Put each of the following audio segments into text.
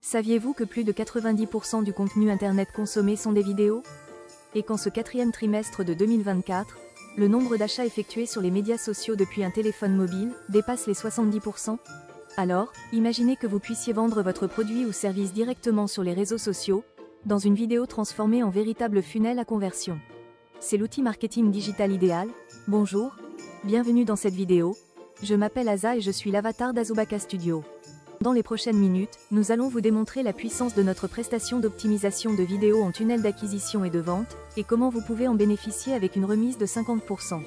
Saviez-vous que plus de 90% du contenu Internet consommé sont des vidéos? Et qu'en ce quatrième trimestre de 2024, le nombre d'achats effectués sur les médias sociaux depuis un téléphone mobile dépasse les 70%? Alors, imaginez que vous puissiez vendre votre produit ou service directement sur les réseaux sociaux, dans une vidéo transformée en véritable funnel à conversion. C'est l'outil marketing digital idéal. Bonjour, bienvenue dans cette vidéo. Je m'appelle Asa et je suis l'avatar d'Azubaka Studio. Dans les prochaines minutes, nous allons vous démontrer la puissance de notre prestation d'optimisation de vidéos en tunnel d'acquisition et de vente, et comment vous pouvez en bénéficier avec une remise de 50%.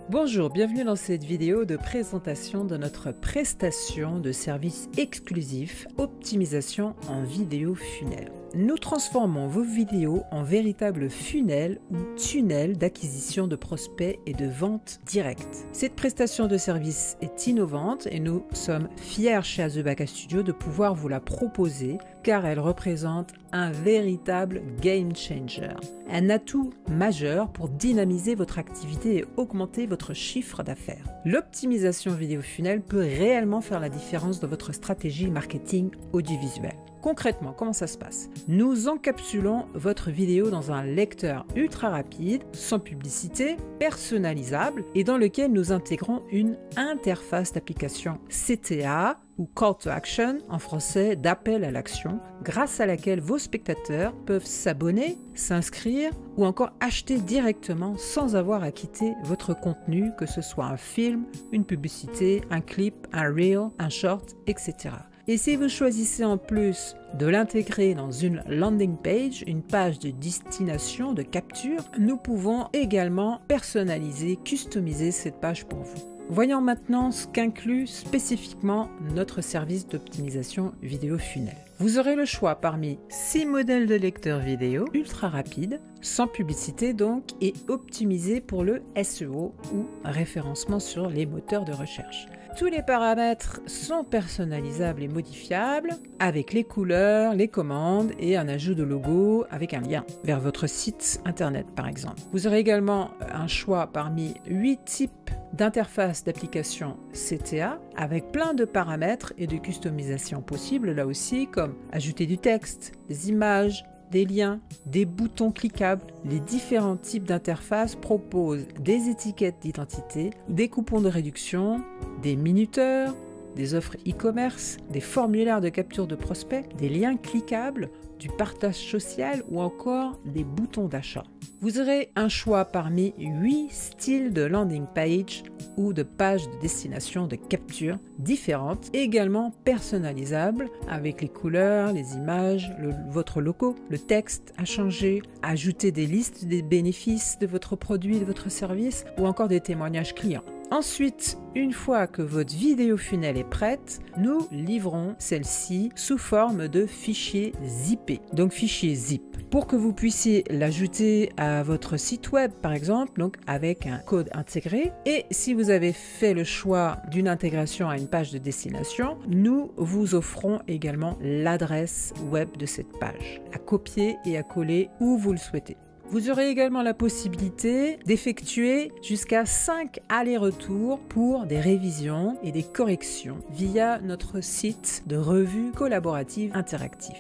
Bonjour, bienvenue dans cette vidéo de présentation de notre prestation de service exclusif optimisation en vidéo funnel. Nous transformons vos vidéos en véritables funnels ou tunnels d'acquisition de prospects et de vente directe. Cette prestation de service est innovante et nous sommes fiers chez Azubaka Studio de pouvoir vous la proposer car elle représente un véritable game changer, un atout majeur pour dynamiser votre activité et augmenter votre chiffre d'affaires. L'optimisation vidéo funnel peut réellement faire la différence dans votre stratégie marketing audiovisuel. Concrètement, comment ça se passe? Nous encapsulons votre vidéo dans un lecteur ultra rapide, sans publicité, personnalisable et dans lequel nous intégrons une interface d'application CTA ou Call to Action, en français d'appel à l'action, grâce à laquelle vos spectateurs peuvent s'abonner, s'inscrire ou encore acheter directement sans avoir à quitter votre contenu, que ce soit un film, une publicité, un clip, un reel, un short, etc. Et si vous choisissez en plus de l'intégrer dans une landing page, une page de destination, de capture, nous pouvons également personnaliser, customiser cette page pour vous. Voyons maintenant ce qu'inclut spécifiquement notre service d'optimisation vidéo funnel. Vous aurez le choix parmi 6 modèles de lecteurs vidéo ultra rapides, sans publicité donc, et optimisés pour le SEO ou référencement sur les moteurs de recherche. Tous les paramètres sont personnalisables et modifiables avec les couleurs, les commandes et un ajout de logo avec un lien vers votre site internet par exemple. Vous aurez également un choix parmi 8 types d'interfaces d'application CTA avec plein de paramètres et de customisation possibles là aussi, comme ajouter du texte, des images, des liens, des boutons cliquables. Les différents types d'interfaces proposent des étiquettes d'identité, des coupons de réduction, des minuteurs, des offres e-commerce, des formulaires de capture de prospects, des liens cliquables, du partage social ou encore des boutons d'achat. Vous aurez un choix parmi 8 styles de landing page ou de pages de destination de capture différentes, également personnalisables avec les couleurs, les images, votre logo, le texte à changer, ajouter des listes des bénéfices de votre produit, de votre service ou encore des témoignages clients. Ensuite, une fois que votre vidéo funnel est prête, nous livrons celle-ci sous forme de fichier zippé, donc fichier zip, pour que vous puissiez l'ajouter à votre site web par exemple, donc avec un code intégré. Et si vous avez fait le choix d'une intégration à une page de destination, nous vous offrons également l'adresse web de cette page, à copier et à coller où vous le souhaitez. Vous aurez également la possibilité d'effectuer jusqu'à 5 allers-retours pour des révisions et des corrections via notre site de revue collaborative interactive.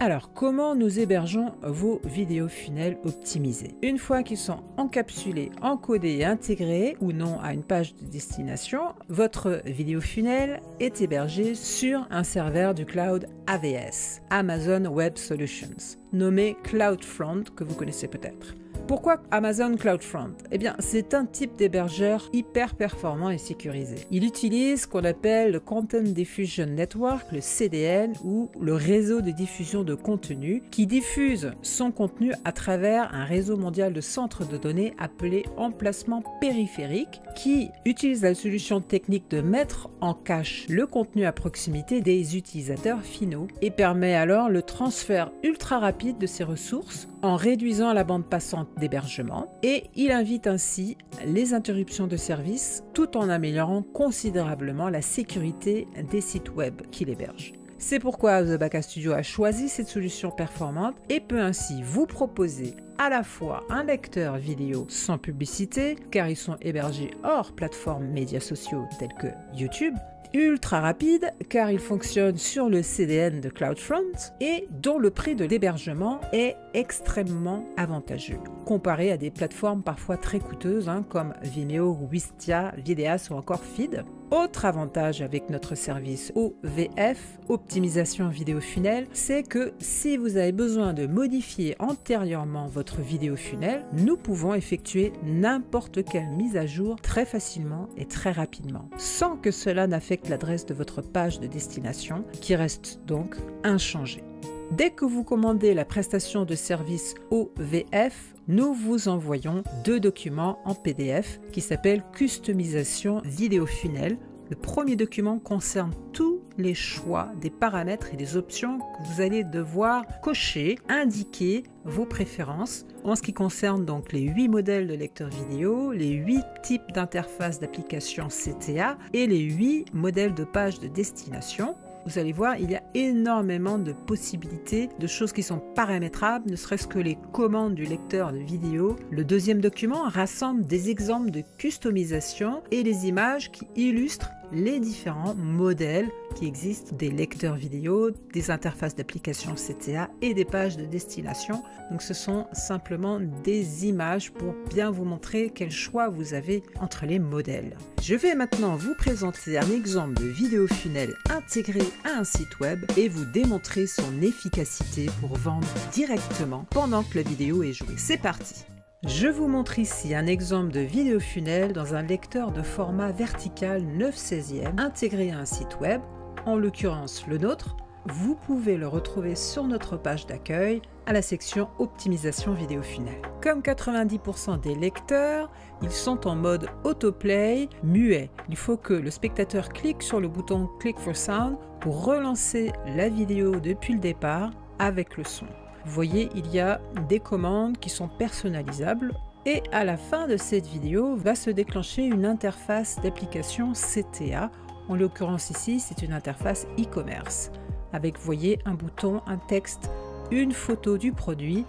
Alors, comment nous hébergeons vos vidéos funnels optimisés? Une fois qu'ils sont encapsulés, encodés et intégrés ou non à une page de destination, votre vidéo funnel est hébergé sur un serveur du cloud AWS, Amazon Web Solutions, nommé CloudFront, que vous connaissez peut-être. Pourquoi Amazon CloudFront? Eh bien, c'est un type d'hébergeur hyper performant et sécurisé. Il utilise ce qu'on appelle le Content Diffusion Network, le CDN, ou le réseau de diffusion de contenu, qui diffuse son contenu à travers un réseau mondial de centres de données appelé emplacement périphérique, qui utilise la solution technique de mettre en cache le contenu à proximité des utilisateurs finaux et permet alors le transfert ultra rapide de ces ressources en réduisant la bande passante d'hébergement, et il invite ainsi les interruptions de service tout en améliorant considérablement la sécurité des sites web qu'il héberge. C'est pourquoi The Baka Studio a choisi cette solution performante et peut ainsi vous proposer à la fois un lecteur vidéo sans publicité, car ils sont hébergés hors plateformes médias sociaux tels que YouTube, ultra rapide car il fonctionne sur le CDN de CloudFront et dont le prix de l'hébergement est extrêmement avantageux comparé à des plateformes parfois très coûteuses comme Vimeo, Wistia, Videas ou encore Feed. Autre avantage avec notre service OVF, optimisation vidéo funnel, c'est que si vous avez besoin de modifier antérieurement votre vidéo funnel, nous pouvons effectuer n'importe quelle mise à jour très facilement et très rapidement, sans que cela n'affecte l'adresse de votre page de destination, qui reste donc inchangée. Dès que vous commandez la prestation de service OVF, nous vous envoyons 2 documents en PDF qui s'appellent Customisation vidéo funnel. Le premier document concerne tous les choix des paramètres et des options que vous allez devoir cocher, indiquer vos préférences en ce qui concerne donc les 8 modèles de lecteurs vidéo, les 8 types d'interfaces d'application CTA et les 8 modèles de pages de destination. Vous allez voir, il y a énormément de possibilités, de choses qui sont paramétrables, ne serait-ce que les commandes du lecteur de vidéo. Le deuxième document rassemble des exemples de customisation et les images qui illustrent les différents modèles qui existent des lecteurs vidéo, des interfaces d'application CTA et des pages de destination. Donc ce sont simplement des images pour bien vous montrer quel choix vous avez entre les modèles. Je vais maintenant vous présenter un exemple de vidéo funnel intégré à un site web et vous démontrer son efficacité pour vendre directement pendant que la vidéo est jouée. C'est parti! Je vous montre ici un exemple de vidéo funnel dans un lecteur de format vertical 9/16e intégré à un site web, en l'occurrence le nôtre. Vous pouvez le retrouver sur notre page d'accueil à la section optimisation vidéo funnel. Comme 90% des lecteurs, ils sont en mode autoplay muet. Il faut que le spectateur clique sur le bouton Click for Sound pour relancer la vidéo depuis le départ avec le son. Vous voyez, il y a des commandes qui sont personnalisables et à la fin de cette vidéo va se déclencher une interface d'application CTA. En l'occurrence ici, c'est une interface e-commerce avec, vous voyez, un bouton, un texte, une photo du produit.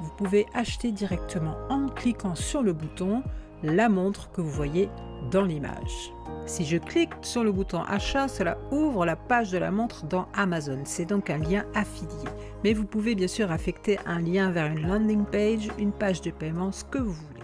Vous pouvez acheter directement en cliquant sur le bouton la montre que vous voyez dans l'image. Si je clique sur le bouton achat, cela ouvre la page de la montre dans Amazon. C'est donc un lien affilié. Mais vous pouvez bien sûr affecter un lien vers une landing page, une page de paiement, ce que vous voulez.